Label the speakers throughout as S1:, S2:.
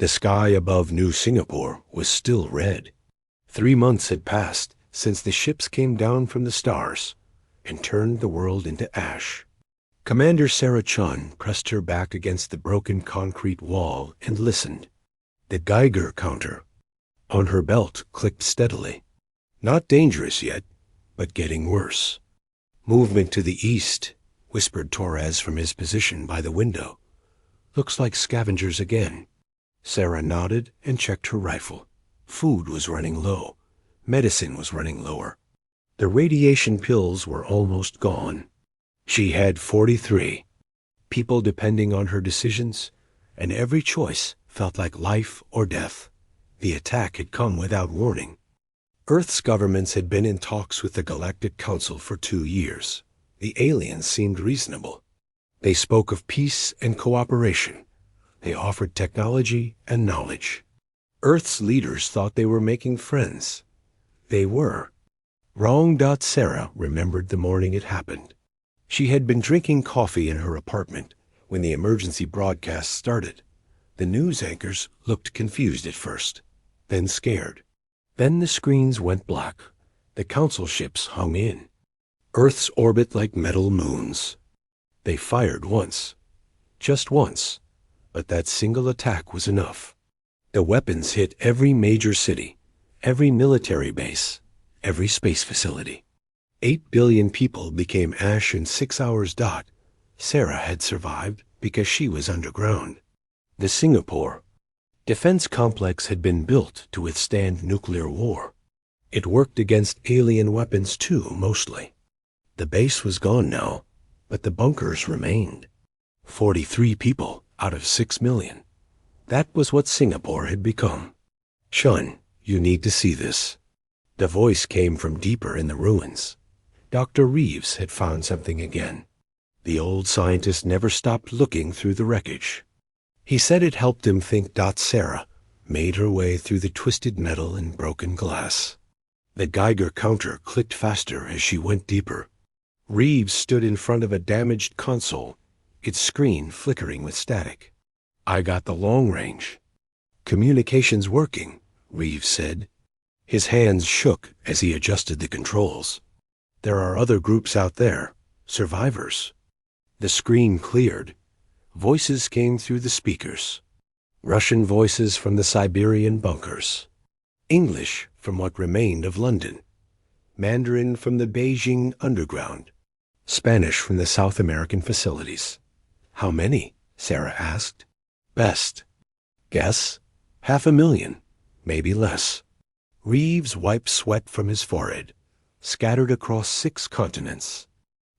S1: The sky above New Singapore was still red. 3 months had passed since the ships came down from the stars and turned the world into ash. Commander Sarah Chun pressed her back against the broken concrete wall and listened. The Geiger counter on her belt clicked steadily. Not dangerous yet, but getting worse. Movement to the east, whispered Torres from his position by the window. Looks like scavengers again. Sarah nodded and checked her rifle. Food was running low. Medicine was running lower. The radiation pills were almost gone. She had 43. People depending on her decisions, and every choice felt like life or death. The attack had come without warning. Earth's governments had been in talks with the Galactic Council for 2 years. The aliens seemed reasonable. They spoke of peace and cooperation. They offered technology and knowledge. Earth's leaders thought they were making friends. They were. Wrong. Sarah remembered the morning it happened. She had been drinking coffee in her apartment when the emergency broadcast started. The news anchors looked confused at first, then scared. Then the screens went black. The council ships hung in. Earth's orbit like metal moons. They fired once. Just once. But that single attack was enough. The weapons hit every major city, every military base, every space facility. 8 billion people became ash in 6 hours. Sarah had survived because she was underground. The Singapore defense complex had been built to withstand nuclear war. It worked against alien weapons too, mostly. The base was gone now, but the bunkers remained. 43 people out of 6 million. That was what Singapore had become. Chun, you need to see this. The voice came from deeper in the ruins. Dr. Reeves had found something again. The old scientist never stopped looking through the wreckage. He said it helped him think. Sarah made her way through the twisted metal and broken glass. The Geiger counter clicked faster as she went deeper. Reeves stood in front of a damaged console, its screen flickering with static. I got the long range. Communications working, Reeves said. His hands shook as he adjusted the controls. There are other groups out there, survivors. The screen cleared. Voices came through the speakers. Russian voices from the Siberian bunkers. English from what remained of London. Mandarin from the Beijing underground. Spanish from the South American facilities. How many? Sarah asked. Best. Guess? 500,000, maybe less. Reeves wiped sweat from his forehead, scattered across 6 continents.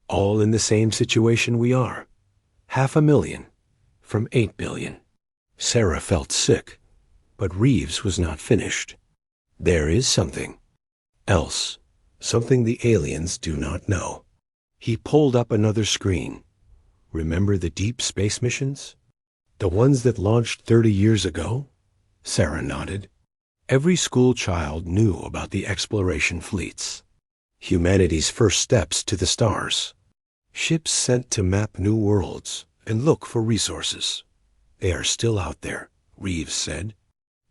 S1: All in the same situation we are. 500,000 from 8 billion. Sarah felt sick, but Reeves was not finished. There is something else, something the aliens do not know. He pulled up another screen. Remember the deep space missions? The ones that launched 30 years ago? Sarah nodded. Every school child knew about the exploration fleets. Humanity's first steps to the stars. Ships sent to map new worlds and look for resources. They are still out there, Reeves said.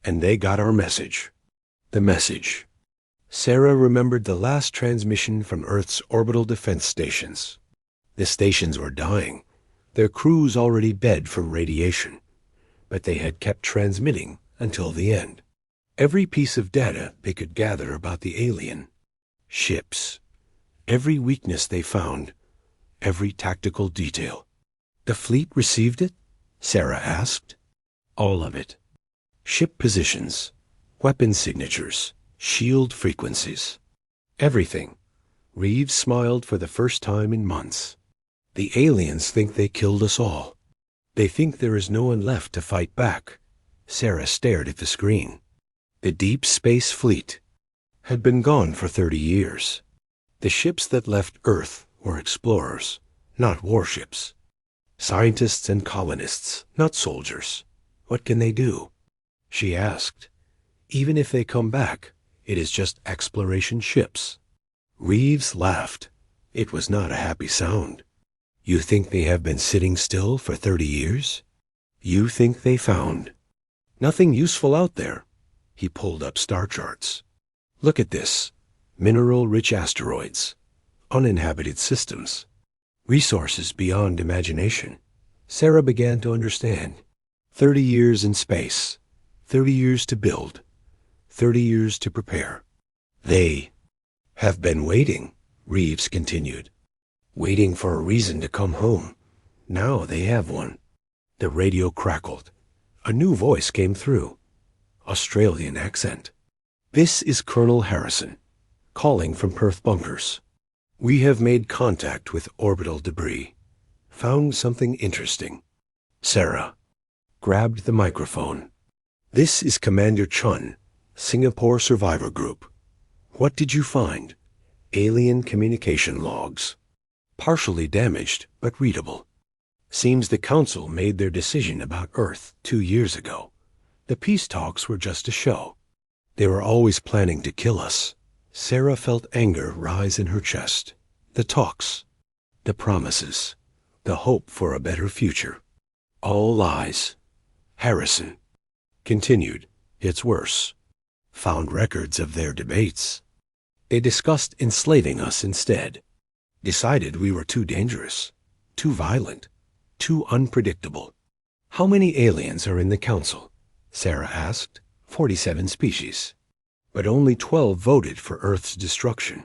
S1: And they got our message. The message. Sarah remembered the last transmission from Earth's orbital defense stations. The stations were dying, their crews already dead from radiation, but they had kept transmitting until the end. Every piece of data they could gather about the alien. Ships. Every weakness they found. Every tactical detail. The fleet received it? Sarah asked. All of it. Ship positions, weapon signatures, shield frequencies. Everything. Reeves smiled for the first time in months. The aliens think they killed us all. They think there is no one left to fight back. Sarah stared at the screen. The Deep Space Fleet had been gone for 30 years. The ships that left Earth were explorers, not warships. Scientists and colonists, not soldiers. What can they do? She asked. Even if they come back, it is just exploration ships. Reeves laughed. It was not a happy sound. You think they have been sitting still for 30 years? You think they found Nothing useful out there. He pulled up star charts. Look at this. Mineral-rich asteroids. Uninhabited systems. Resources beyond imagination. Sarah began to understand. 30 years in space. 30 years to build. 30 years to prepare. They have been waiting, Reeves continued. Waiting for a reason to come home. Now they have one. The radio crackled. A new voice came through. Australian accent. This is Colonel Harrison, calling from Perth bunkers. We have made contact with orbital debris. Found something interesting. Sarah grabbed the microphone. This is Commander Chun, Singapore Survivor Group. What did you find? Alien communication logs. Partially damaged, but readable. Seems the Council made their decision about Earth 2 years ago. The peace talks were just a show. They were always planning to kill us. Sarah felt anger rise in her chest. The talks. The promises. The hope for a better future. All lies. Harrison continued. It's worse. Found records of their debates. They discussed enslaving us instead. Decided we were too dangerous, too violent, too unpredictable. How many aliens are in the Council? Sarah asked. 47 species. But only 12 voted for Earth's destruction.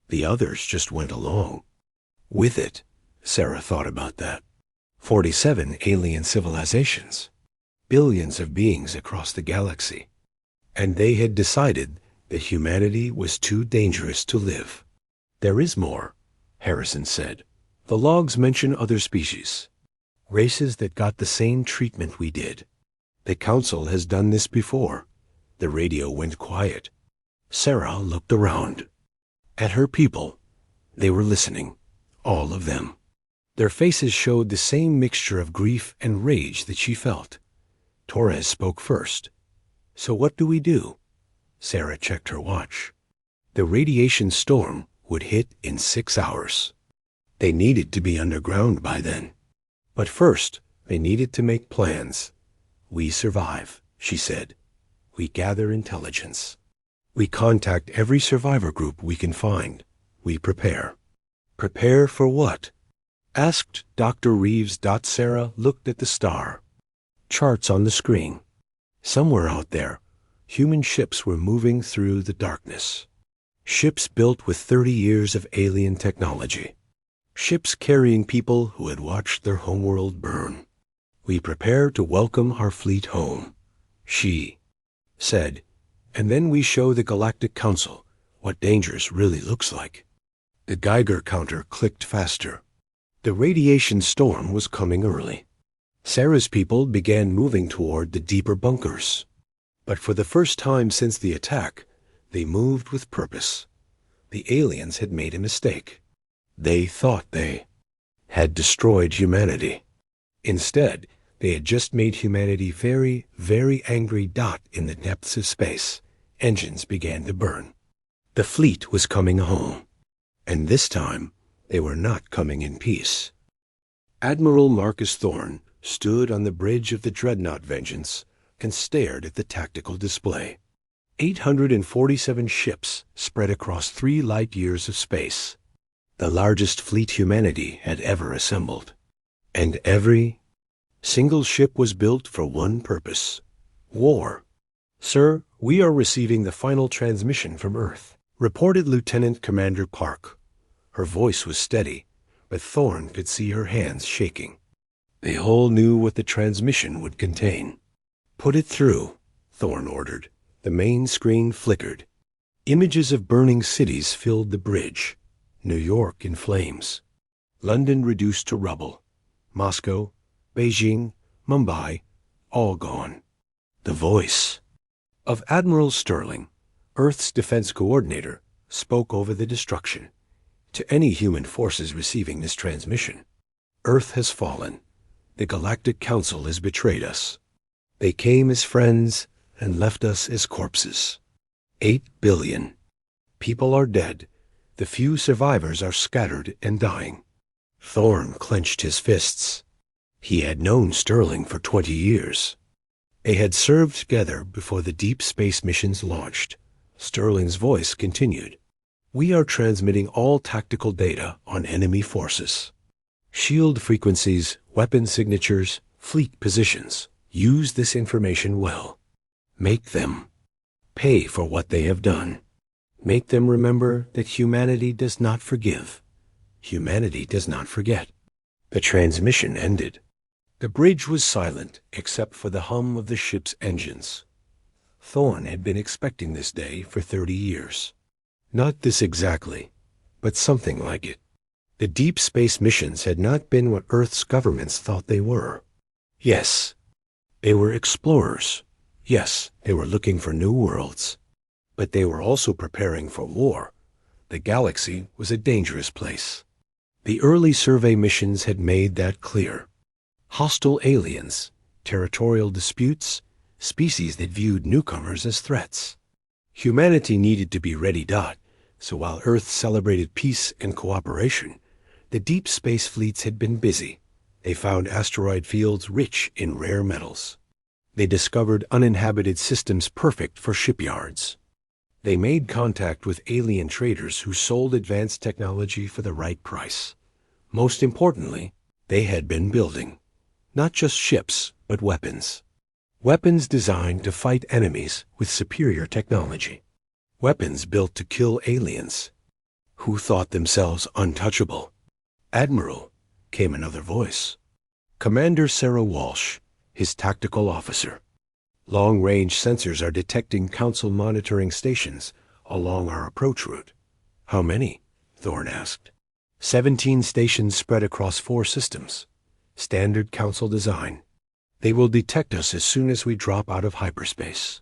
S1: The others just went along with it. Sarah thought about that. 47 alien civilizations. Billions of beings across the galaxy. And they had decided that humanity was too dangerous to live. There is more, Harrison said. The logs mention other species. Races that got the same treatment we did. The Council has done this before. The radio went quiet. Sarah looked around. At her people. They were listening. All of them. Their faces showed the same mixture of grief and rage that she felt. Torres spoke first. So what do we do? Sarah checked her watch. The radiation storm would hit in 6 hours. They needed to be underground by then. But first, they needed to make plans. We survive, she said. We gather intelligence. We contact every survivor group we can find. We prepare. Prepare for what? Asked Dr. Reeves. Sarah looked at the star. Charts on the screen. Somewhere out there, human ships were moving through the darkness. Ships built with 30 years of alien technology. Ships carrying people who had watched their homeworld burn. We prepare to welcome our fleet home, she said, and then we show the Galactic Council what dangerous really looks like. The Geiger counter clicked faster. The radiation storm was coming early. Sarah's people began moving toward the deeper bunkers. But for the first time since the attack, they moved with purpose. The aliens had made a mistake. They thought they had destroyed humanity. Instead, they had just made humanity very, very angry. In the depths of space, engines began to burn. The fleet was coming home. And this time, they were not coming in peace. Admiral Marcus Thorne stood on the bridge of the Dreadnought Vengeance and stared at the tactical display. 847 ships spread across 3 light years of space. The largest fleet humanity had ever assembled. And every single ship was built for one purpose: war. Sir, we are receiving the final transmission from Earth, reported Lieutenant Commander Park. Her voice was steady, but Thorne could see her hands shaking. They all knew what the transmission would contain. Put it through, Thorne ordered. The main screen flickered. Images of burning cities filled the bridge. New York in flames. London reduced to rubble. Moscow, Beijing, Mumbai, all gone. The voice of Admiral Sterling, Earth's defense coordinator, spoke over the destruction. To any human forces receiving this transmission, Earth has fallen. The Galactic Council has betrayed us. They came as friends and left us as corpses. 8 billion. People are dead. The few survivors are scattered and dying. Thorne clenched his fists. He had known Sterling for 20 years. They had served together before the deep space missions launched. Sterling's voice continued. We are transmitting all tactical data on enemy forces. Shield frequencies, weapon signatures, fleet positions. Use this information well. Make them pay for what they have done. Make them remember that humanity does not forgive. Humanity does not forget. The transmission ended. The bridge was silent except for the hum of the ship's engines. Thorn had been expecting this day for 30 years. Not this exactly, but something like it. The deep space missions had not been what Earth's governments thought they were. Yes, they were explorers. Yes, they were looking for new worlds. But they were also preparing for war. The galaxy was a dangerous place. The early survey missions had made that clear. Hostile aliens, territorial disputes, species that viewed newcomers as threats. Humanity needed to be ready. So while Earth celebrated peace and cooperation, the deep space fleets had been busy. They found asteroid fields rich in rare metals. They discovered uninhabited systems perfect for shipyards. They made contact with alien traders who sold advanced technology for the right price. Most importantly, they had been building not just ships, but weapons. Weapons designed to fight enemies with superior technology. Weapons built to kill aliens who thought themselves untouchable. Admiral, came another voice. Commander Sarah Walsh, his tactical officer. Long-range sensors are detecting Council monitoring stations along our approach route. How many? Thorn asked. 17 stations spread across 4 systems. Standard Council design. They will detect us as soon as we drop out of hyperspace.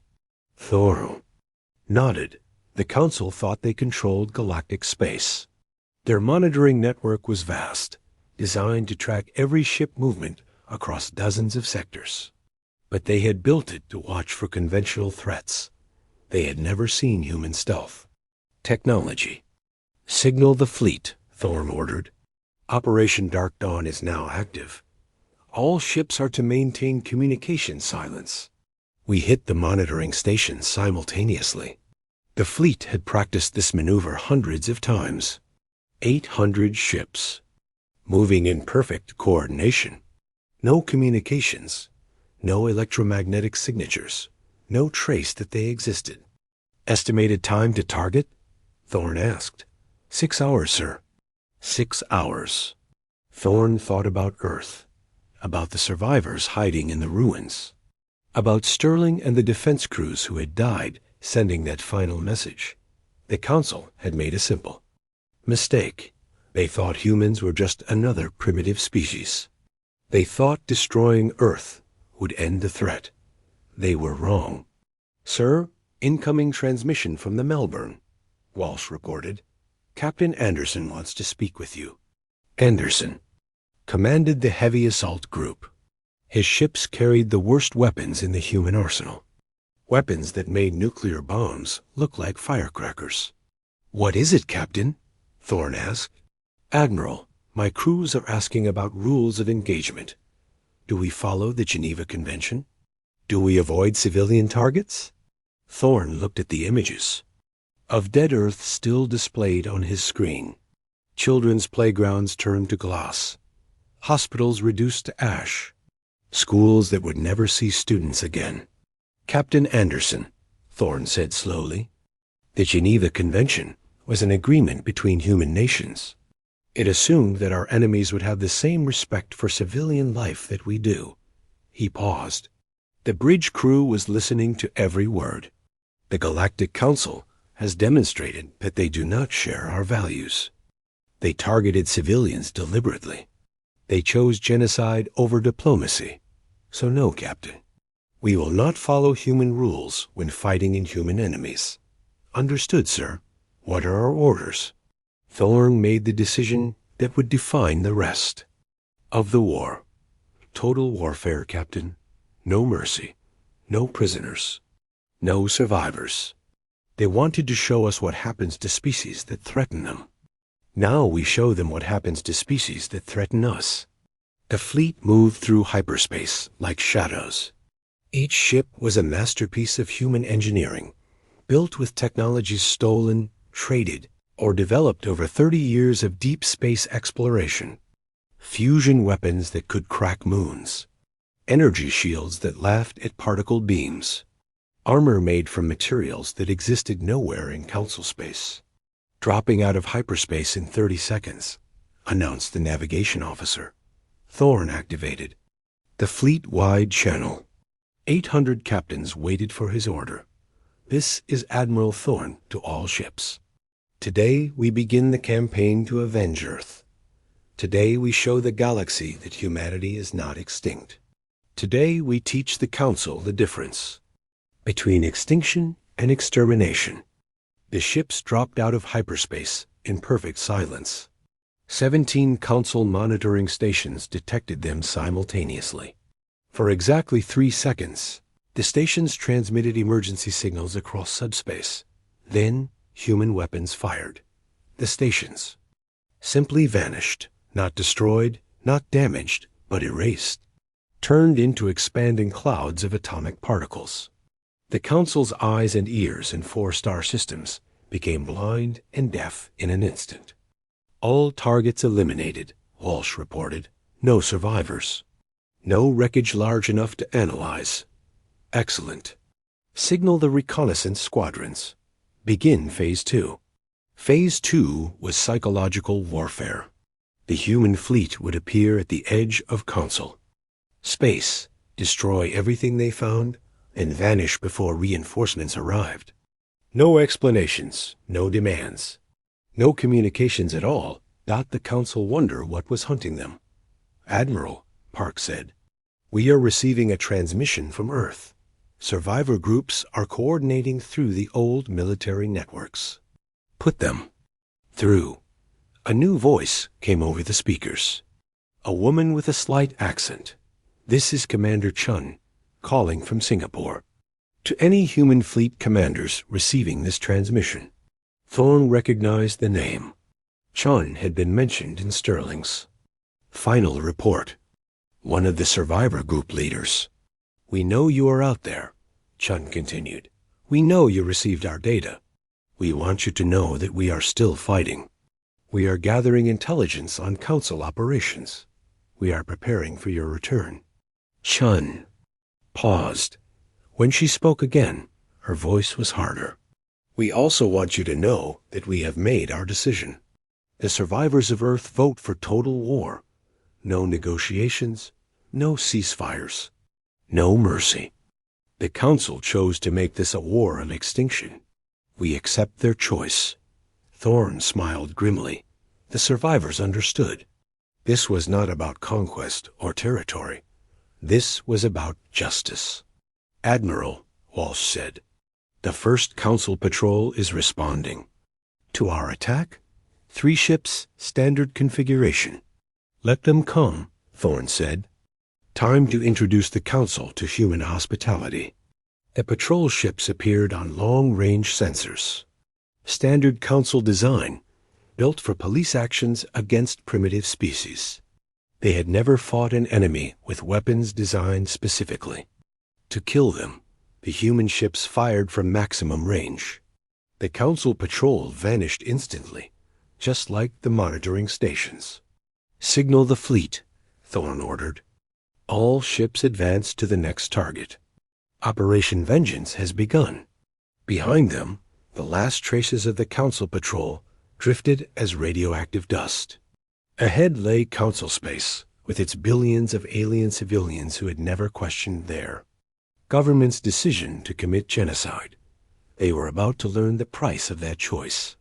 S1: Thor nodded. The Council thought they controlled galactic space. Their monitoring network was vast, designed to track every ship movement across dozens of sectors. But they had built it to watch for conventional threats. They had never seen human stealth. Technology. Signal the fleet, Thorn ordered. Operation Dark Dawn is now active. All ships are to maintain communication silence. We hit the monitoring stations simultaneously. The fleet had practiced this maneuver hundreds of times. 800 ships, moving in perfect coordination. No communications, no electromagnetic signatures, no trace that they existed. Estimated time to target? Thorn asked. 6 hours, sir. 6 hours. Thorn thought about Earth, about the survivors hiding in the ruins, about Sterling and the defense crews who had died sending that final message. The Council had made a simple mistake. They thought humans were just another primitive species. They thought destroying Earth would end the threat. They were wrong. Sir, incoming transmission from the Melbourne, Walsh reported. Captain Anderson wants to speak with you. Anderson commanded the heavy assault group. His ships carried the worst weapons in the human arsenal. Weapons that made nuclear bombs look like firecrackers. What is it, Captain? Thorn asked. Admiral, my crews are asking about rules of engagement. Do we follow the Geneva Convention? Do we avoid civilian targets? Thorn looked at the images of dead Earth still displayed on his screen. Children's playgrounds turned to glass. Hospitals reduced to ash. Schools that would never see students again. Captain Anderson, Thorn said slowly, the Geneva Convention was an agreement between human nations. It assumed that our enemies would have the same respect for civilian life that we do. He paused. The bridge crew was listening to every word. The Galactic Council has demonstrated that they do not share our values. They targeted civilians deliberately. They chose genocide over diplomacy. So no, Captain. We will not follow human rules when fighting inhuman enemies. Understood, sir. What are our orders? Thorn made the decision that would define the rest of the war. Total warfare, Captain. No mercy. No prisoners. No survivors. They wanted to show us what happens to species that threaten them. Now we show them what happens to species that threaten us. The fleet moved through hyperspace like shadows. Each ship was a masterpiece of human engineering, built with technologies stolen, traded, or developed over 30 years of deep space exploration. Fusion weapons that could crack moons, energy shields that laughed at particle beams, armor made from materials that existed nowhere in council space. Dropping out of hyperspace in 30 seconds, announced the navigation officer. Thorn activated the fleet-wide channel. 800 captains waited for his order. This is Admiral Thorn to all ships. Today we begin the campaign to avenge Earth. Today we show the galaxy that humanity is not extinct. Today we teach the Council the difference between extinction and extermination. The ships dropped out of hyperspace in perfect silence. 17 Council monitoring stations detected them simultaneously. For exactly 3 seconds, the stations transmitted emergency signals across subspace. Then, human weapons fired. The stations simply vanished, not destroyed, not damaged, but erased, turned into expanding clouds of atomic particles. The Council's eyes and ears in 4-star systems became blind and deaf in an instant. All targets eliminated, Walsh reported. No survivors. No wreckage large enough to analyze. Excellent. Signal the reconnaissance squadrons. Begin Phase 2. Phase 2 was psychological warfare. The human fleet would appear at the edge of Council space, destroy everything they found, and vanish before reinforcements arrived. No explanations, no demands, no communications at all. The Council wonder what was hunting them. Admiral, Park said, we are receiving a transmission from Earth. Survivor groups are coordinating through the old military networks. Put them through. A new voice came over the speakers. A woman with a slight accent. This is Commander Chun, calling from Singapore. To any human fleet commanders receiving this transmission. Thorn recognized the name. Chun had been mentioned in Sterling's final report. One of the survivor group leaders. We know you are out there, Chun continued. We know you received our data. We want you to know that we are still fighting. We are gathering intelligence on Council operations. We are preparing for your return. Chun paused. When she spoke again, her voice was harder. We also want you to know that we have made our decision. The survivors of Earth vote for total war. No negotiations, no ceasefires, no mercy. The Council chose to make this a war of extinction. We accept their choice. Thorn smiled grimly. The survivors understood. This was not about conquest or territory. This was about justice. Admiral, Walsh said, the first Council patrol is responding. To our attack? 3 ships, standard configuration. Let them come, Thorn said. Time to introduce the Council to human hospitality. The patrol ships appeared on long-range sensors. Standard Council design, built for police actions against primitive species. They had never fought an enemy with weapons designed specifically to kill them. The human ships fired from maximum range. The Council patrol vanished instantly, just like the monitoring stations. Signal the fleet, Thorn ordered. All ships advance to the next target. Operation Vengeance has begun. Behind them, the last traces of the Council patrol drifted as radioactive dust. Ahead lay Council space, with its billions of alien civilians who had never questioned their government's decision to commit genocide. They were about to learn the price of that choice.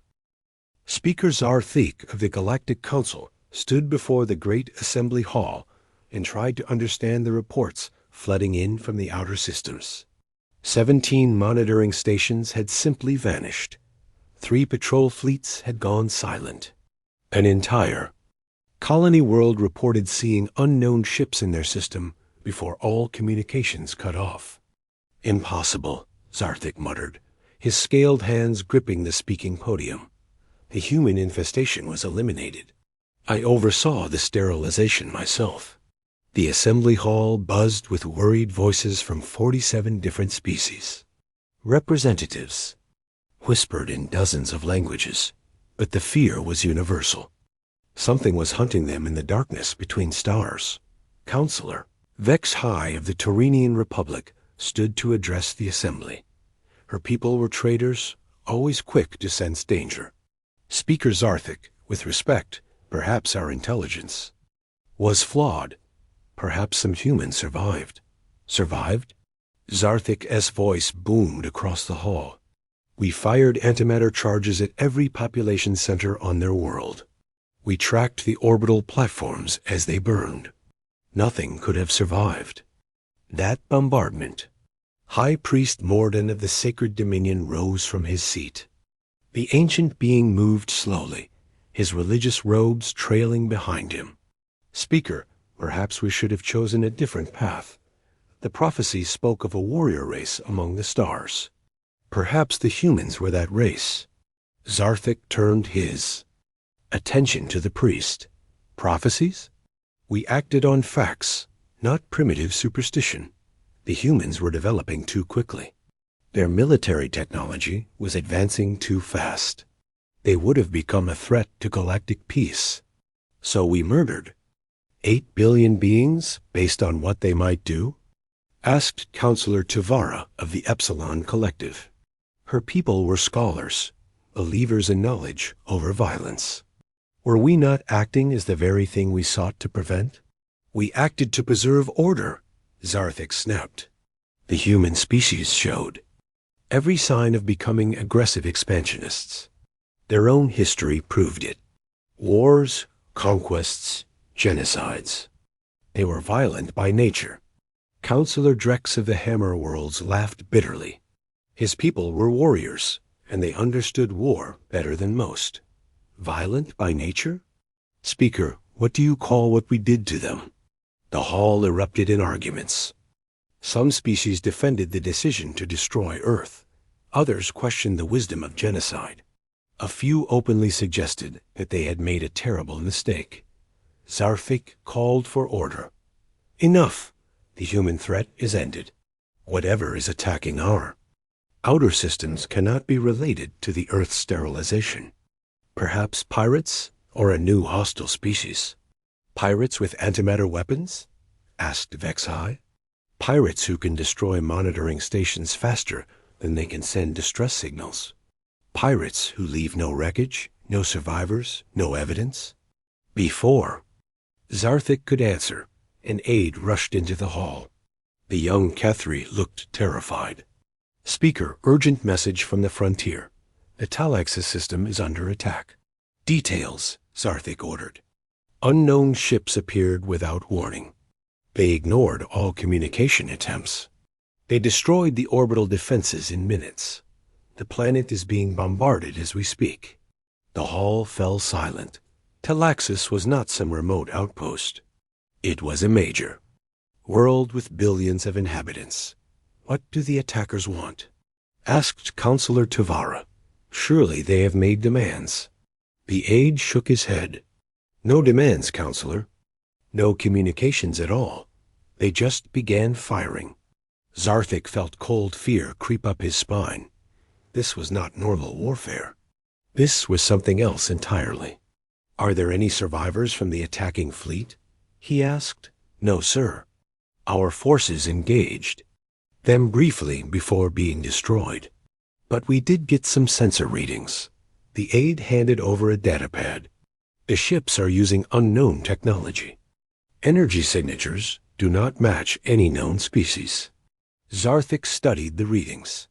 S1: Speaker Zarthik of the Galactic Council stood before the great assembly hall and tried to understand the reports flooding in from the outer systems. 17 monitoring stations had simply vanished. 3 patrol fleets had gone silent. An entire colony world reported seeing unknown ships in their system before all communications cut off. Impossible, Zarthik muttered, his scaled hands gripping the speaking podium. The human infestation was eliminated. I oversaw the sterilization myself. The assembly hall buzzed with worried voices from 47 different species. Representatives whispered in dozens of languages, but the fear was universal. Something was hunting them in the darkness between stars. Counselor Vex High of the Taurinian Republic stood to address the assembly. Her people were traders, always quick to sense danger. Speaker Zarthik, with respect, perhaps our intelligence was flawed. Perhaps some humans survived. Survived? Zarthik's voice boomed across the hall. We fired antimatter charges at every population center on their world. We tracked the orbital platforms as they burned. Nothing could have survived that bombardment. High Priest Morden of the Sacred Dominion rose from his seat. The ancient being moved slowly, his religious robes trailing behind him. Speaker, perhaps we should have chosen a different path. The prophecy spoke of a warrior race among the stars. Perhaps the humans were that race. Zarthik turned his attention to the priest. Prophecies? We acted on facts, not primitive superstition. The humans were developing too quickly. Their military technology was advancing too fast. They would have become a threat to galactic peace. So we murdered 8 billion beings based on what they might do? Asked Counselor Tavara of the Epsilon Collective. Her people were scholars, believers in knowledge over violence. Were we not acting as the very thing we sought to prevent? We acted to preserve order, Zarthik snapped. The human species showed every sign of becoming aggressive expansionists. Their own history proved it. Wars, conquests, genocides. They were violent by nature. Counselor Drex of the Hammer Worlds laughed bitterly. His people were warriors, and they understood war better than most. Violent by nature? Speaker, what do you call what we did to them? The hall erupted in arguments. Some species defended the decision to destroy Earth. Others questioned the wisdom of genocide. A few openly suggested that they had made a terrible mistake. Zarthik called for order. Enough! The human threat is ended. Whatever is attacking our outer systems cannot be related to the Earth's sterilization. Perhaps pirates or a new hostile species. Pirates with antimatter weapons? Asked Vexai. Pirates who can destroy monitoring stations faster than they can send distress signals. Pirates who leave no wreckage, no survivors, no evidence. Before Zarthik could answer, an aide rushed into the hall. The young Kethri looked terrified. Speaker, urgent message from the frontier. The Talaxis system is under attack. Details, Zarthik ordered. Unknown ships appeared without warning. They ignored all communication attempts. They destroyed the orbital defenses in minutes. The planet is being bombarded as we speak. The hall fell silent. Talaxis was not some remote outpost. It was a major world with billions of inhabitants. What do the attackers want? Asked Counselor Tavara. Surely they have made demands. The aide shook his head. No demands, Counselor. No communications at all. They just began firing. Zarthik felt cold fear creep up his spine. This was not normal warfare. This was something else entirely. Are there any survivors from the attacking fleet? He asked. No, sir. Our forces engaged them briefly before being destroyed. But we did get some sensor readings. The aide handed over a datapad. The ships are using unknown technology. Energy signatures do not match any known species. Zarthik studied the readings.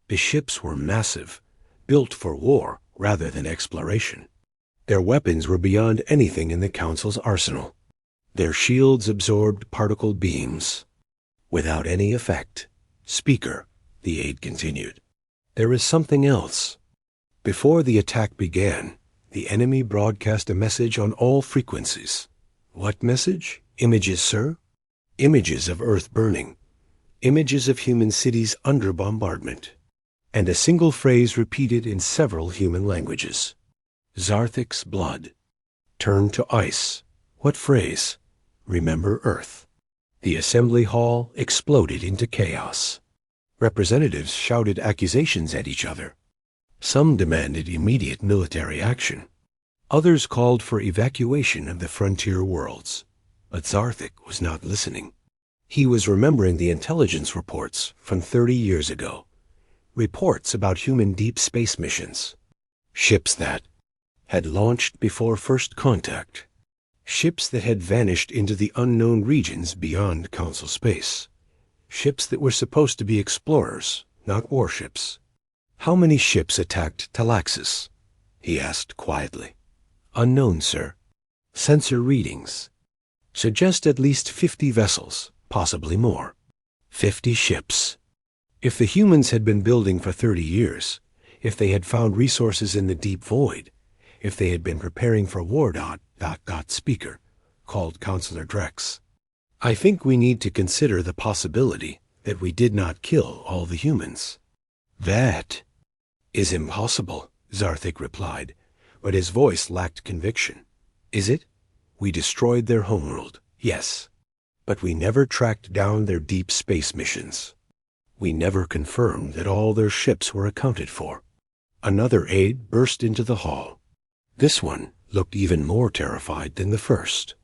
S1: The ships were massive, built for war rather than exploration. Their weapons were beyond anything in the Council's arsenal. Their shields absorbed particle beams without any effect. Speaker, the aide continued. There is something else. Before the attack began, the enemy broadcast a message on all frequencies. What message? Images, sir? Images of Earth burning. Images of human cities under bombardment. And a single phrase repeated in several human languages. Zarthik's blood turned to ice. What phrase? Remember Earth. The assembly hall exploded into chaos. Representatives shouted accusations at each other. Some demanded immediate military action. Others called for evacuation of the frontier worlds. But Zarthik was not listening. He was remembering the intelligence reports from 30 years ago. Reports about human deep space missions. Ships that had launched before first contact. Ships that had vanished into the unknown regions beyond Council space. Ships that were supposed to be explorers, not warships. How many ships attacked Talaxis? He asked quietly. Unknown, sir. Sensor readings suggest at least 50 vessels, possibly more. 50 ships. If the humans had been building for 30 years, if they had found resources in the deep void, if they had been preparing for war. Speaker called Counselor Drex. I think we need to consider the possibility that we did not kill all the humans. That is impossible, Zarthik replied, but his voice lacked conviction. Is it? We destroyed their homeworld, yes, but we never tracked down their deep space missions. We never confirmed that all their ships were accounted for. Another aide burst into the hall. This one looked even more terrified than the first.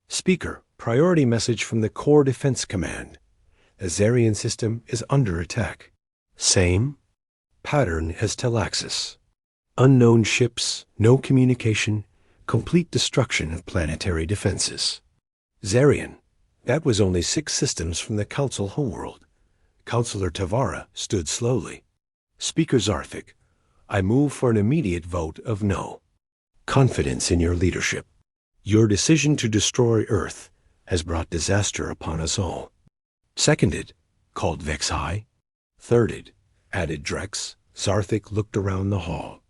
S1: Speaker, priority message from the Core Defense Command. The Zarian system is under attack. Same pattern as Talaxis. Unknown ships, no communication, complete destruction of planetary defenses. Zarian, that was only 6 systems from the Council homeworld. Counselor Tavara stood slowly. Speaker Zarthik, I move for an immediate vote of no. Confidence in your leadership. Your decision to destroy Earth has brought disaster upon us all. Seconded, called Vexai. Thirded, added Drex. Zarthik looked around the hall.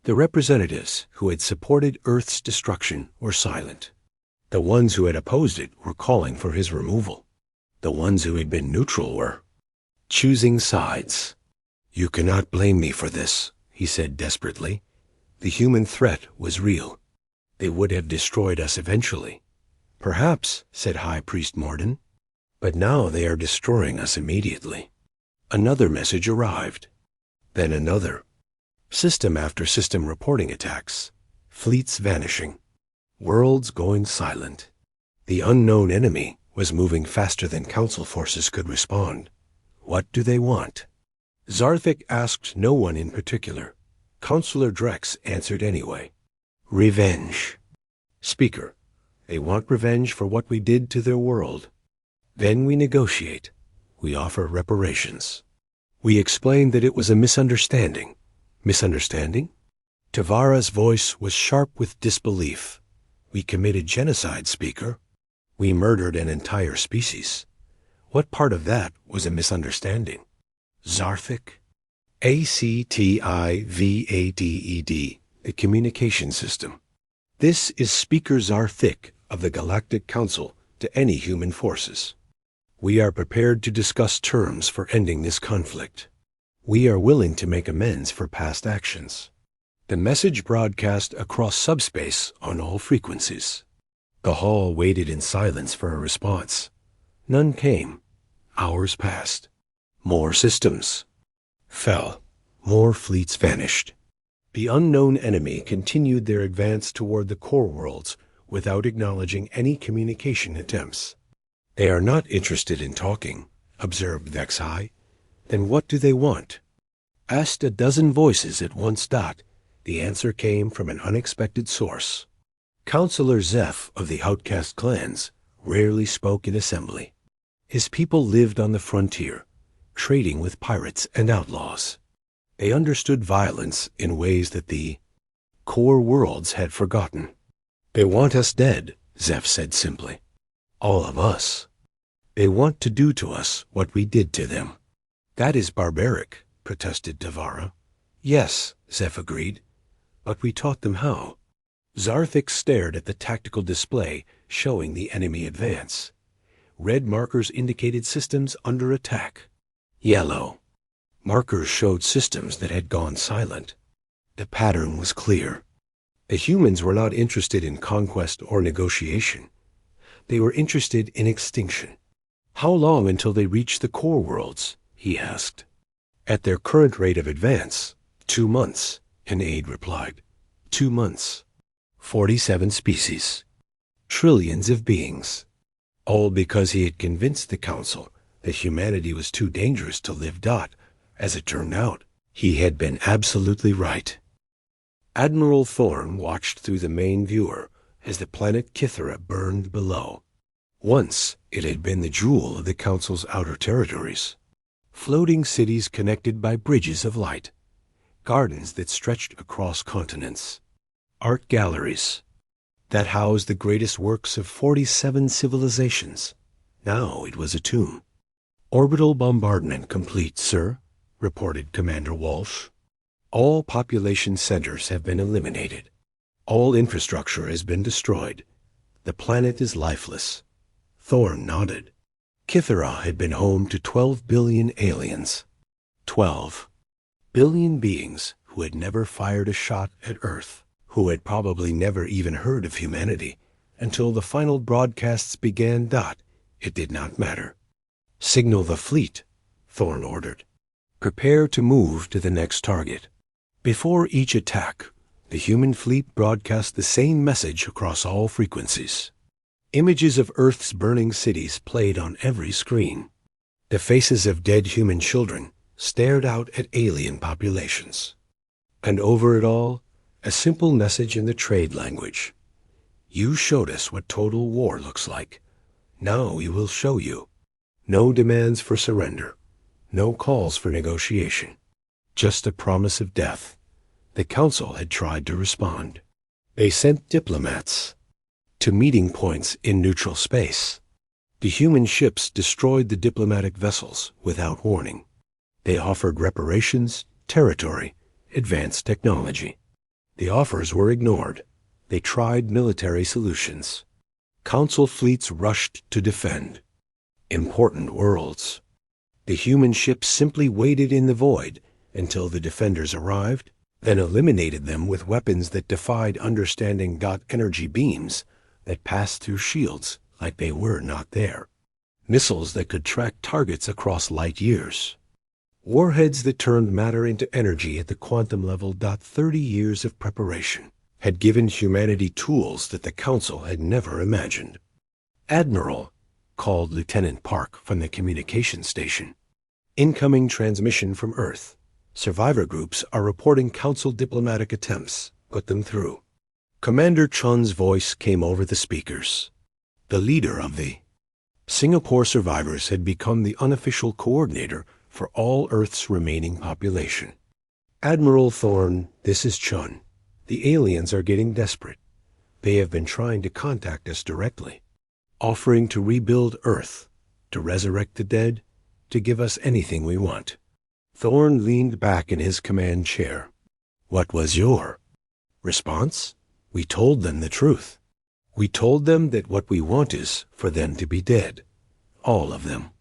S1: The representatives who had supported Earth's destruction were silent. The ones who had opposed it were calling for his removal. The ones who had been neutral were choosing sides. You cannot blame me for this, he said desperately. The human threat was real. They would have destroyed us eventually. Perhaps, said High Priest Morden, but now they are destroying us immediately. Another message arrived. Then another. System after system reporting attacks. Fleets vanishing. Worlds going silent. The unknown enemy was moving faster than Council forces could respond. What do they want? Zarthik asked no one in particular. Counselor Drex answered anyway. Revenge. Speaker, they want revenge for what we did to their world. Then we negotiate. We offer reparations. We explain that it was a misunderstanding. Misunderstanding? Tavara's voice was sharp with disbelief. We committed genocide, Speaker. We murdered an entire species. What part of that was a misunderstanding? Zarthik? ACTIVADED, the communication system. This is Speaker Zarthik of the Galactic Council to any human forces. We are prepared to discuss terms for ending this conflict. We are willing to make amends for past actions. The message broadcast across subspace on all frequencies. The hall waited in silence for a response. None came. Hours passed. More systems fell. More fleets vanished. The unknown enemy continued their advance toward the core worlds without acknowledging any communication attempts. They are not interested in talking, observed Vexai. Then what do they want? Asked a dozen voices at once. The answer came from an unexpected source. Counselor Zeph of the outcast clans rarely spoke in assembly. His people lived on the frontier, trading with pirates and outlaws. They understood violence in ways that the core worlds had forgotten. They want us dead, Zeph said simply. All of us. They want to do to us what we did to them. That is barbaric, protested Tavara. Yes, Zeph agreed, but we taught them how. Zarthik stared at the tactical display showing the enemy advance. Red markers indicated systems under attack. Yellow markers showed systems that had gone silent. The pattern was clear. The humans were not interested in conquest or negotiation. They were interested in extinction. How long until they reached the core worlds? He asked. At their current rate of advance, 2 months, an aide replied. 2 months. 47 species. Trillions of beings. All because he had convinced the Council that humanity was too dangerous to live. As it turned out, he had been absolutely right. Admiral Thorn watched through the main viewer as the planet Kythera burned below. Once, it had been the jewel of the Council's outer territories. Floating cities connected by bridges of light. Gardens that stretched across continents. Art galleries that housed the greatest works of 47 civilizations. Now it was a tomb. Orbital bombardment complete, sir, reported Commander Walsh. All population centers have been eliminated. All infrastructure has been destroyed. The planet is lifeless. Thorn nodded. Kythera had been home to 12 billion aliens. 12 billion beings who had never fired a shot at Earth, who had probably never even heard of humanity until the final broadcasts began. It did not matter. Signal the fleet, Thorn ordered. Prepare to move to the next target. Before each attack, the human fleet broadcast the same message across all frequencies. Images of Earth's burning cities played on every screen. The faces of dead human children stared out at alien populations. And over it all, a simple message in the trade language. You showed us what total war looks like. Now we will show you. No demands for surrender. No calls for negotiation. Just a promise of death. The Council had tried to respond. They sent diplomats to meeting points in neutral space. The human ships destroyed the diplomatic vessels without warning. They offered reparations, territory, advanced technology. The offers were ignored. They tried military solutions. Council fleets rushed to defend important worlds. The human ships simply waited in the void until the defenders arrived, then eliminated them with weapons that defied understanding. Energy beams that passed through shields like they were not there. Missiles that could track targets across light years. Warheads that turned matter into energy at the quantum level. 30 years of preparation had given humanity tools that the Council had never imagined. Admiral, called Lieutenant Park from the communication station. Incoming transmission from Earth. Survivor groups are reporting Council diplomatic attempts. Put them through. Commander Chun's voice came over the speakers. The leader of the Singapore survivors had become the unofficial coordinator for all Earth's remaining population. Admiral Thorn, this is Chun. The aliens are getting desperate. They have been trying to contact us directly, offering to rebuild Earth, to resurrect the dead, to give us anything we want. Thorn leaned back in his command chair. What was your response? We told them the truth. We told them that what we want is for them to be dead. All of them.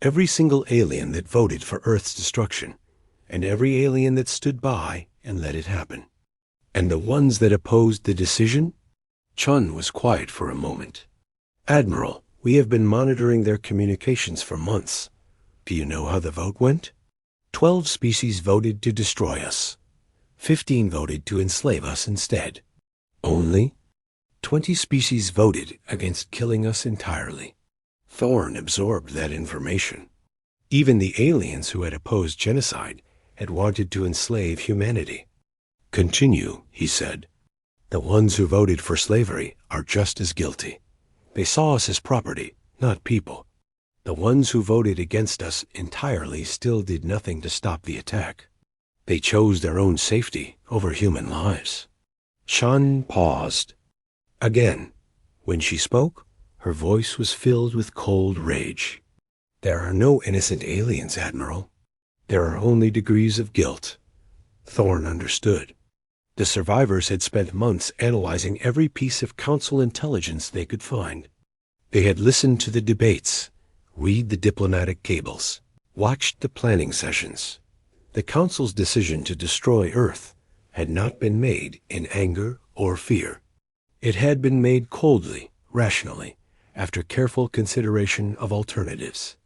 S1: Every single alien that voted for Earth's destruction, and every alien that stood by and let it happen. And the ones that opposed the decision? Chun was quiet for a moment. Admiral, we have been monitoring their communications for months. Do you know how the vote went? 12 species voted to destroy us. 15 voted to enslave us instead. Only 20 species voted against killing us entirely. Thorn absorbed that information. Even the aliens who had opposed genocide had wanted to enslave humanity. Continue, he said. The ones who voted for slavery are just as guilty. They saw us as property, not people. The ones who voted against us entirely still did nothing to stop the attack. They chose their own safety over human lives. Chun paused. Again, when she spoke, her voice was filled with cold rage. There are no innocent aliens, Admiral. There are only degrees of guilt. Thorn understood. The survivors had spent months analyzing every piece of Council intelligence they could find. They had listened to the debates, read the diplomatic cables, watched the planning sessions. The Council's decision to destroy Earth had not been made in anger or fear. It had been made coldly, rationally, after careful consideration of alternatives.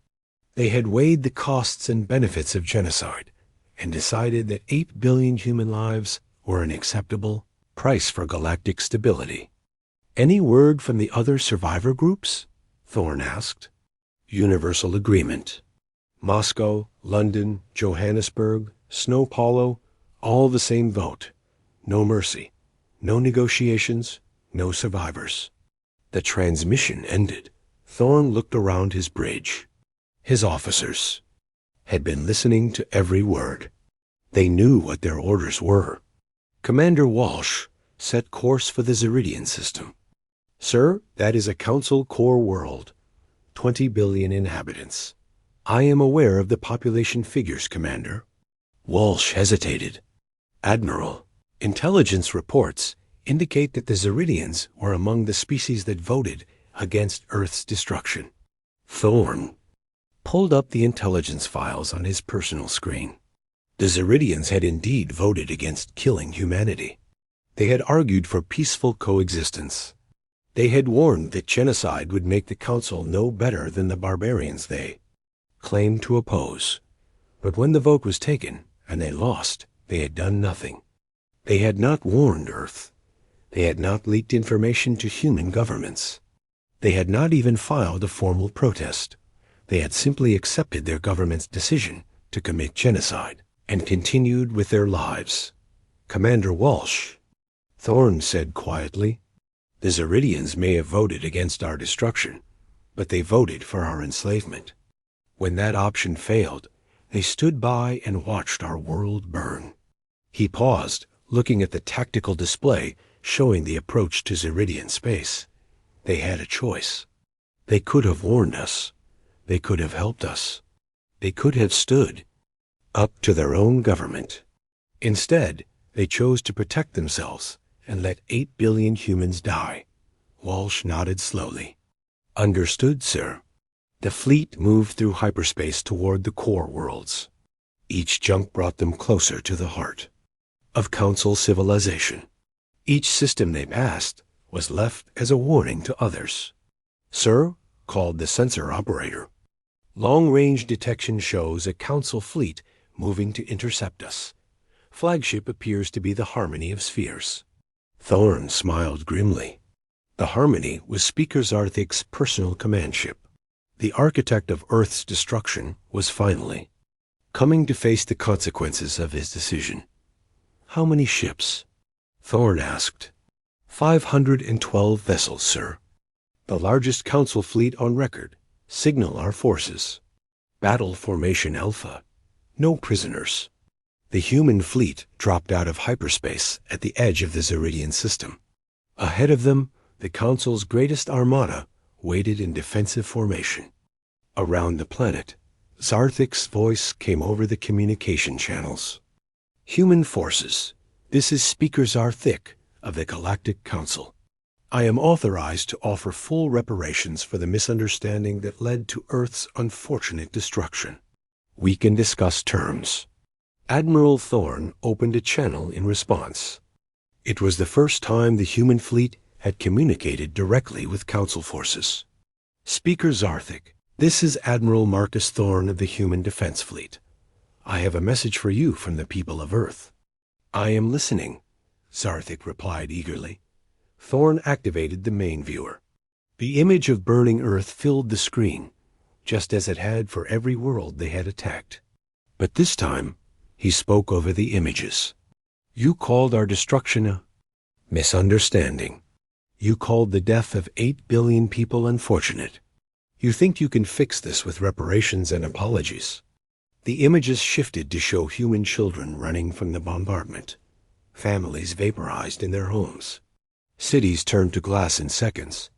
S1: They had weighed the costs and benefits of genocide and decided that 8 billion human lives were an acceptable price for galactic stability. "Any word from the other survivor groups?" Thorne asked. "Universal agreement. Moscow, London, Johannesburg, Snow Paulo, all the same vote. No mercy, no negotiations, no survivors." The transmission ended. Thorne looked around his bridge. His officers had been listening to every word. They knew what their orders were. Commander Walsh set course for the Zeridian system. "Sir, that is a Council core world. 20 billion inhabitants. I am aware of the population figures, Commander." Walsh hesitated. "Admiral, intelligence reports indicate that the Zeridians were among the species that voted against Earth's destruction." Thorne pulled up the intelligence files on his personal screen. The Zeridians had indeed voted against killing humanity. They had argued for peaceful coexistence. They had warned that genocide would make the Council no better than the barbarians they claimed to oppose. But when the vote was taken and they lost, they had done nothing. They had not warned Earth. They had not leaked information to human governments. They had not even filed a formal protest. They had simply accepted their government's decision to commit genocide and continued with their lives. "Commander Walsh," Thorne said quietly, "the Zeridians may have voted against our destruction, but they voted for our enslavement. When that option failed, they stood by and watched our world burn." He paused, looking at the tactical display showing the approach to Zeridian space. They had a choice. They could have warned us. They could have helped us. They could have stood up to their own government. Instead, they chose to protect themselves and let 8 billion humans die. Walsh nodded slowly. "Understood, sir." The fleet moved through hyperspace toward the core worlds. Each jump brought them closer to the heart of Council civilization. Each system they passed was left as a warning to others. "Sir," called the sensor operator, "long-range detection shows a Council fleet moving to intercept us. Flagship appears to be the Harmony of Spheres." Thorne smiled grimly. The Harmony was Speaker Zarthik's personal command ship. The architect of Earth's destruction was finally coming to face the consequences of his decision. "How many ships?" Thorne asked. 512 vessels, sir. The largest Council fleet on record. Signal our forces. Battle Formation Alpha. No prisoners." The human fleet dropped out of hyperspace at the edge of the Zeridian system. Ahead of them, the Council's greatest armada waited in defensive formation. Around the planet, Zarthik's voice came over the communication channels. "Human forces, this is Speaker Zarthik of the Galactic Council. I am authorized to offer full reparations for the misunderstanding that led to Earth's unfortunate destruction. We can discuss terms." Admiral Thorne opened a channel in response. It was the first time the human fleet had communicated directly with Council forces. "Speaker Zarthik, this is Admiral Marcus Thorne of the Human Defense Fleet. I have a message for you from the people of Earth." "I am listening," Zarthik replied eagerly. Thorne activated the main viewer. The image of burning Earth filled the screen, just as it had for every world they had attacked. But this time, he spoke over the images. "You called our destruction a misunderstanding. You called the death of 8 billion people unfortunate. You think you can fix this with reparations and apologies." The images shifted to show human children running from the bombardment, families vaporized in their homes. Cities turned to glass in seconds.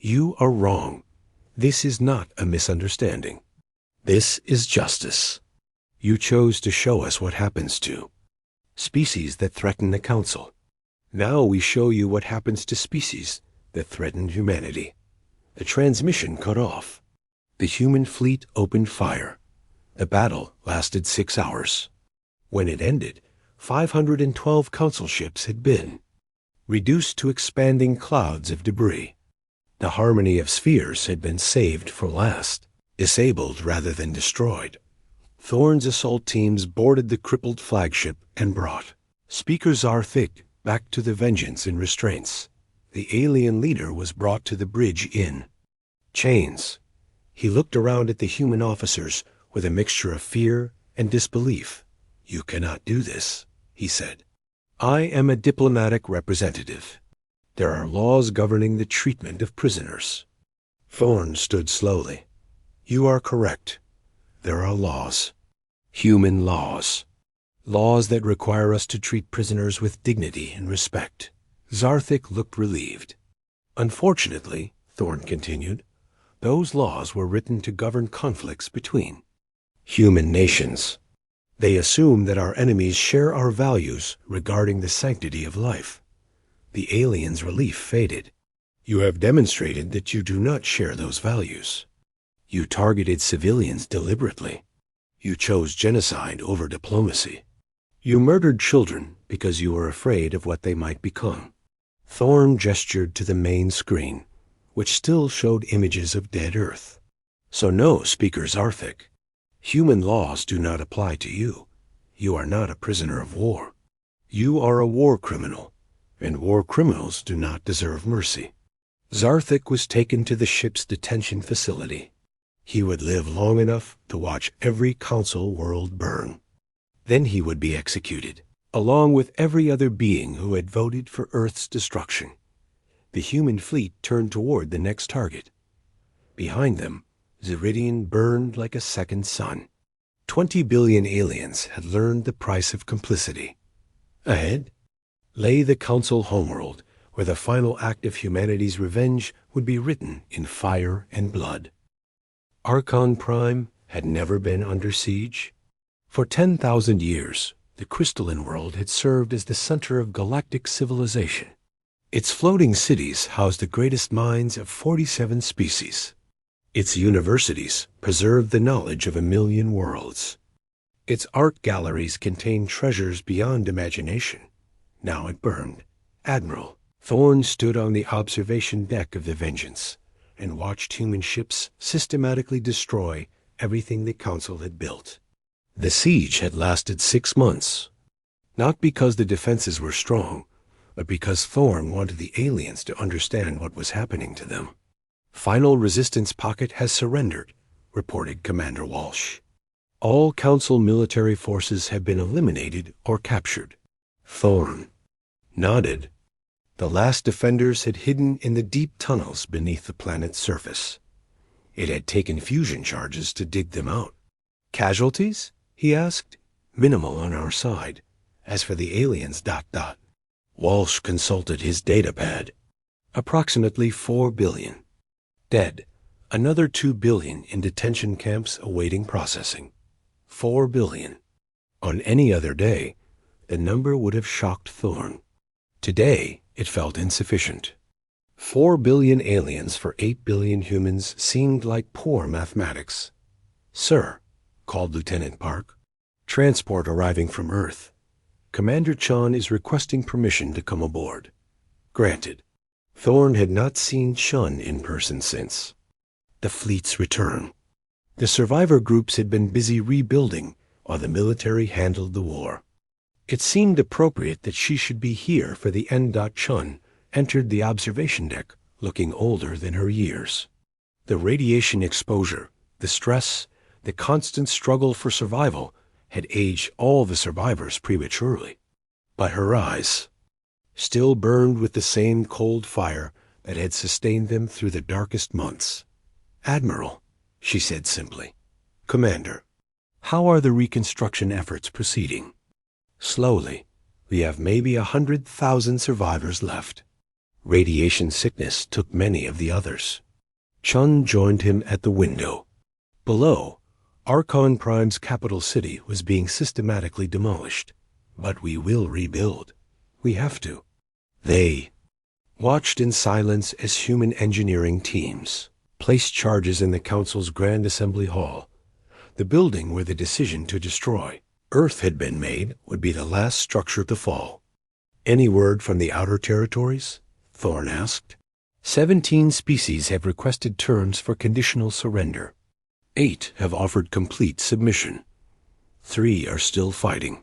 S1: "You are wrong. This is not a misunderstanding. This is justice. You chose to show us what happens to species that threaten the Council. Now we show you what happens to species that threaten humanity." The transmission cut off. The human fleet opened fire. The battle lasted 6 hours. When it ended, 512 Council ships had been reduced to expanding clouds of debris. The harmony of spheres had been saved for last, disabled rather than destroyed. Thorn's assault teams boarded the crippled flagship and brought Speaker Zarthik back to the Vengeance in restraints. The alien leader was brought to the bridge in chains. He looked around at the human officers with a mixture of fear and disbelief. "You cannot do this," he said. "I am a diplomatic representative. There are laws governing the treatment of prisoners." Thorn stood slowly. "You are correct. There are laws. Human laws. Laws that require us to treat prisoners with dignity and respect." Zarthik looked relieved. "Unfortunately," Thorn continued, "those laws were written to govern conflicts between human nations. They assume that our enemies share our values regarding the sanctity of life." The alien's relief faded. "You have demonstrated that you do not share those values. You targeted civilians deliberately. You chose genocide over diplomacy. You murdered children because you were afraid of what they might become." Thorn gestured to the main screen, which still showed images of dead Earth. "So no, Speaker Zarthik. Human laws do not apply to you. You are not a prisoner of war. You are a war criminal, and war criminals do not deserve mercy." Zarthik was taken to the ship's detention facility. He would live long enough to watch every council world burn. Then he would be executed, along with every other being who had voted for Earth's destruction. The human fleet turned toward the next target. Behind them, Zeridian burned like a second sun. 20 billion aliens had learned the price of complicity. Ahead lay the Council homeworld, where the final act of humanity's revenge would be written in fire and blood. Archon Prime had never been under siege. For 10,000 years, the crystalline world had served as the center of galactic civilization. Its floating cities housed the greatest minds of 47 species. Its universities preserved the knowledge of 1,000,000 worlds. Its art galleries contained treasures beyond imagination. Now it burned. Admiral Thorn stood on the observation deck of the Vengeance and watched human ships systematically destroy everything the Council had built. The siege had lasted 6 months, not because the defenses were strong, but because Thorn wanted the aliens to understand what was happening to them. "Final resistance pocket has surrendered," reported Commander Walsh. "All Council military forces have been eliminated or captured." Thorn nodded. The last defenders had hidden in the deep tunnels beneath the planet's surface. It had taken fusion charges to dig them out. "Casualties?" he asked. "Minimal on our side. As for the aliens, ... Walsh consulted his datapad. "Approximately 4 billion. Dead. Another 2 billion in detention camps awaiting processing. 4 billion. On any other day, the number would have shocked Thorn. Today, it felt insufficient. 4 billion aliens for 8 billion humans seemed like poor mathematics. "Sir," called Lieutenant Park, "transport arriving from Earth. Commander Chon is requesting permission to come aboard." Granted. Thorn had not seen Chun in person since the fleet's return. The survivor groups had been busy rebuilding while the military handled the war. It seemed appropriate that she should be here for the end. Chun entered the observation deck, looking older than her years. The radiation exposure, the stress, the constant struggle for survival had aged all the survivors prematurely. But her eyes still burned with the same cold fire that had sustained them through the darkest months. "Admiral," she said simply. "Commander, how are the reconstruction efforts proceeding?" "Slowly. We have maybe 100,000 survivors left. Radiation sickness took many of the others." Chun joined him at the window. Below, Archon Prime's capital city was being systematically demolished. "But we will rebuild. We have to." They watched in silence as human engineering teams placed charges in the Council's Grand Assembly Hall. The building where the decision to destroy Earth had been made would be the last structure to fall. "Any word from the outer territories?" Thorn asked. 17 species have requested terms for conditional surrender. 8 have offered complete submission. 3 are still fighting.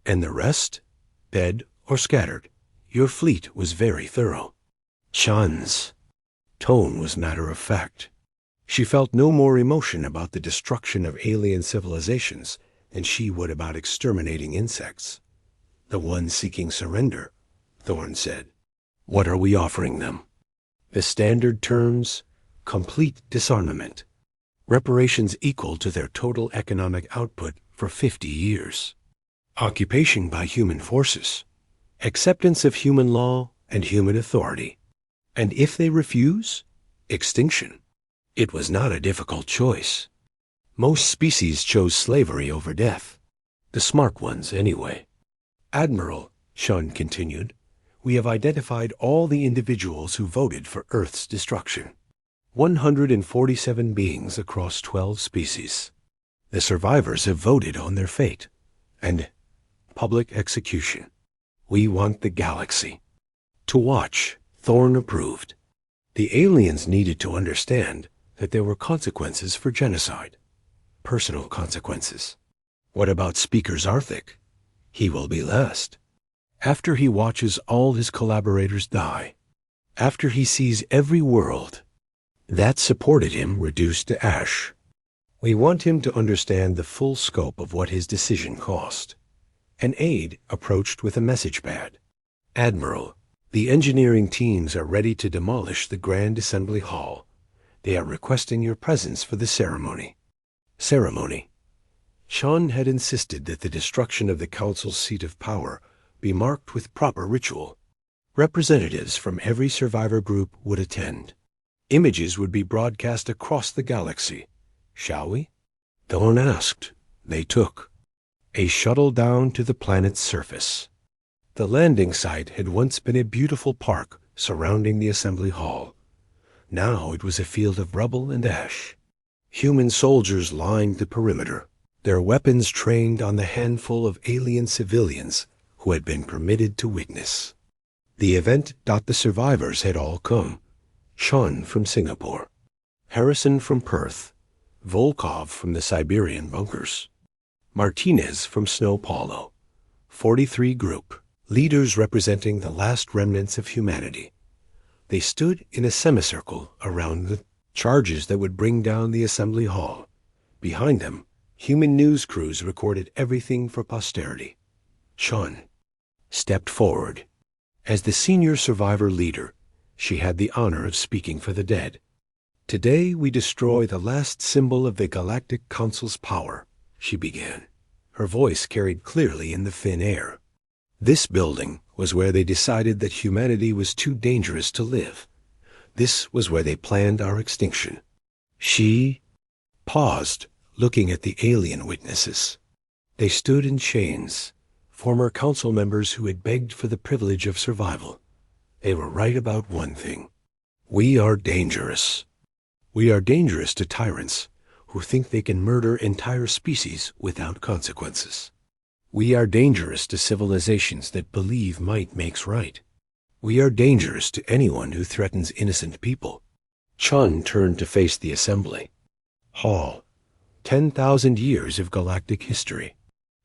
S1: And the rest? Dead or scattered. Your fleet was very thorough. Chun's tone was matter of fact. She felt no more emotion about the destruction of alien civilizations than she would about exterminating insects. The ones seeking surrender, Thorne said. What are we offering them? The standard terms: complete disarmament, reparations equal to their total economic output for 50 years, occupation by human forces, acceptance of human law and human authority, and if they refuse, extinction. It was not a difficult choice. Most species chose slavery over death. The smart ones, anyway. Admiral, Shun continued, we have identified all the individuals who voted for Earth's destruction. 147 beings across 12 species. The survivors have voted on their fate. And public execution. We want the galaxy to watch. Thorne approved. The aliens needed to understand that there were consequences for genocide. Personal consequences. What about Speaker Zarthik? He will be last. After he watches all his collaborators die. After he sees every world that supported him reduced to ash. We want him to understand the full scope of what his decision cost. An aide approached with a message pad. Admiral, the engineering teams are ready to demolish the Grand Assembly Hall. They are requesting your presence for the ceremony. Ceremony. Sean had insisted that the destruction of the Council's seat of power be marked with proper ritual. Representatives from every survivor group would attend. Images would be broadcast across the galaxy. Shall we? Thorne asked. They took. A shuttle down to the planet's surface. The landing site had once been a beautiful park surrounding the assembly hall. Now it was a field of rubble and ash. Human soldiers lined the perimeter, their weapons trained on the handful of alien civilians who had been permitted to witness. The event. The survivors had all come. Sean from Singapore, Harrison from Perth, Volkov from the Siberian bunkers, Martinez from Snow Paulo. 43 group, leaders representing the last remnants of humanity. They stood in a semicircle around the charges that would bring down the assembly hall. Behind them, human news crews recorded everything for posterity. Sean stepped forward. As the senior survivor leader, she had the honor of speaking for the dead. Today we destroy the last symbol of the Galactic Council's power, she began. Her voice carried clearly in the thin air. This building was where they decided that humanity was too dangerous to live. This was where they planned our extinction. She paused, looking at the alien witnesses. They stood in chains, former council members who had begged for the privilege of survival. They were right about one thing. We are dangerous. We are dangerous to tyrants who think they can murder entire species without consequences. We are dangerous to civilizations that believe might makes right. We are dangerous to anyone who threatens innocent people. Chun turned to face the assembly. Hall. 10,000 years of galactic history.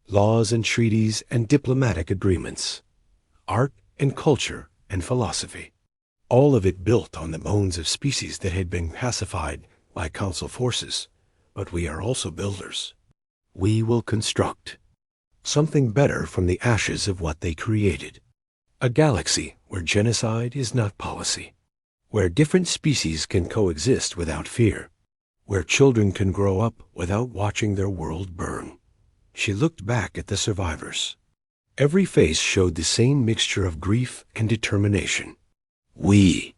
S1: Laws and treaties and diplomatic agreements. Art and culture and philosophy. All of it built on the bones of species that had been pacified by council forces. But we are also builders. We will construct something better from the ashes of what they created. A galaxy where genocide is not policy. Where different species can coexist without fear. Where children can grow up without watching their world burn. She looked back at the survivors. Every face showed the same mixture of grief and determination. We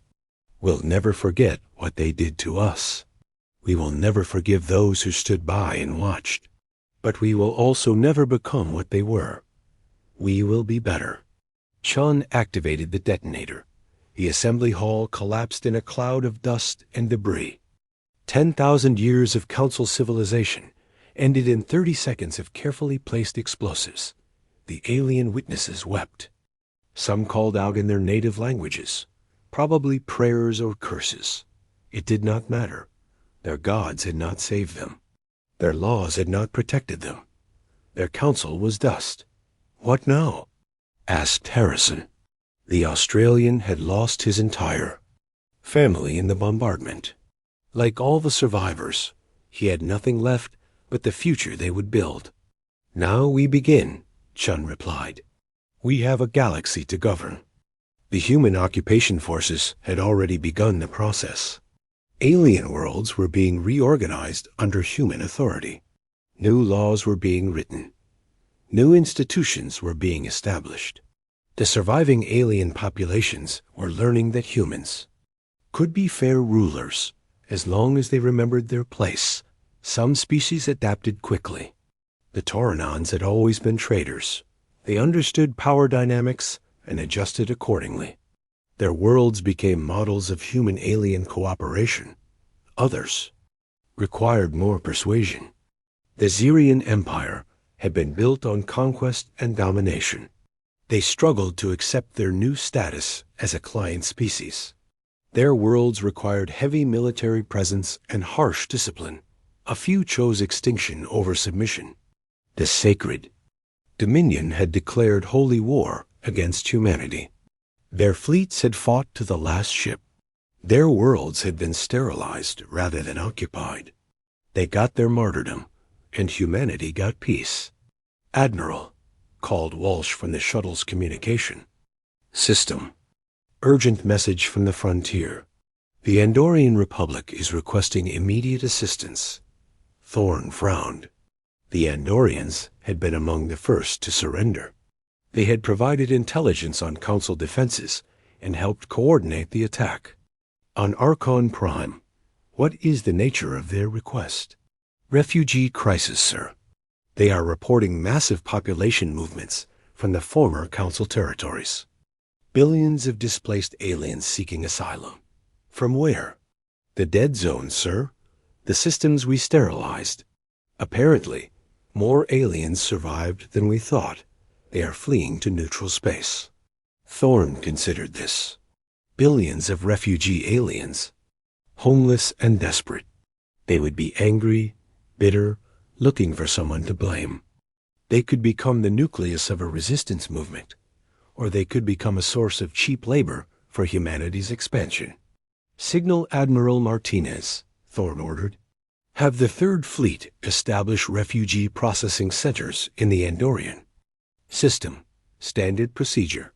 S1: will never forget what they did to us. We will never forgive those who stood by and watched. But we will also never become what they were. We will be better. Chun activated the detonator. The assembly hall collapsed in a cloud of dust and debris. 10,000 years of council civilization ended in 30 seconds of carefully placed explosives. The alien witnesses wept. Some called out in their native languages. Probably prayers or curses. It did not matter. Their gods had not saved them. Their laws had not protected them. Their counsel was dust. What now? Asked Harrison. The Australian had lost his entire family in the bombardment. Like all the survivors, he had nothing left but the future they would build. Now we begin, Chun replied. We have a galaxy to govern. The human occupation forces had already begun the process. Alien worlds were being reorganized under human authority. New laws were being written. New institutions were being established. The surviving alien populations were learning that humans could be fair rulers as long as they remembered their place. Some species adapted quickly. The Taurinons had always been traders. They understood power dynamics and adjusted accordingly. Their worlds became models of human-alien cooperation. Others required more persuasion. The Xerian Empire had been built on conquest and domination. They struggled to accept their new status as a client species. Their worlds required heavy military presence and harsh discipline. A few chose extinction over submission. The sacred Dominion had declared holy war against humanity. Their fleets had fought to the last ship. Their worlds had been sterilized rather than occupied. They got their martyrdom, and humanity got peace. Admiral, called Walsh from the shuttle's communication system. Urgent message from the frontier. The Andorian Republic is requesting immediate assistance. Thorn frowned. The Andorians had been among the first to surrender. They had provided intelligence on Council defenses and helped coordinate the attack. On Archon Prime, what is the nature of their request? Refugee crisis, sir. They are reporting massive population movements from the former Council territories. Billions of displaced aliens seeking asylum. From where? The dead zone, sir. The systems we sterilized. Apparently, more aliens survived than we thought. They are fleeing to neutral space. Thorn considered this. Billions of refugee aliens, homeless and desperate. They would be angry, bitter, looking for someone to blame. They could become the nucleus of a resistance movement, or they could become a source of cheap labor for humanity's expansion. Signal Admiral Martinez, Thorn ordered. Have the Third Fleet establish refugee processing centers in the Andorian system. Standard procedure.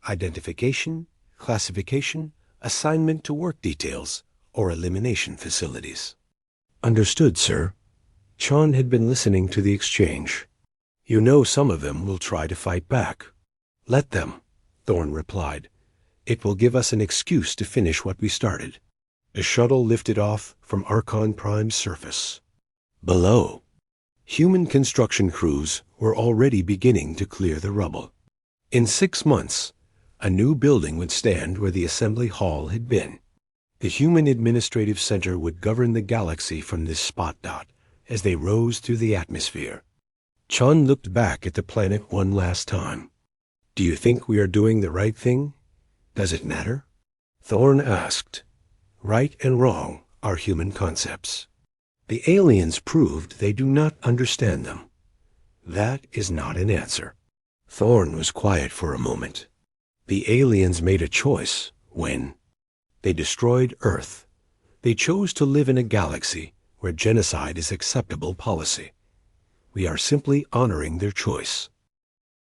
S1: Identification, classification, assignment to work details, or elimination facilities. Understood, sir. Chon had been listening to the exchange. You know some of them will try to fight back. Let them, Thorn replied. It will give us an excuse to finish what we started. The shuttle lifted off from Archon Prime's surface. Below, human construction crews were already beginning to clear the rubble. In 6 months, a new building would stand where the assembly hall had been. The human administrative center would govern the galaxy from this spot dot as they rose through the atmosphere. Chun looked back at the planet one last time. Do you think we are doing the right thing? Does it matter? Thorn asked. Right and wrong are human concepts. The aliens proved they do not understand them. That is not an answer. Thorn was quiet for a moment. The aliens made a choice when they destroyed Earth. They chose to live in a galaxy where genocide is acceptable policy. We are simply honoring their choice.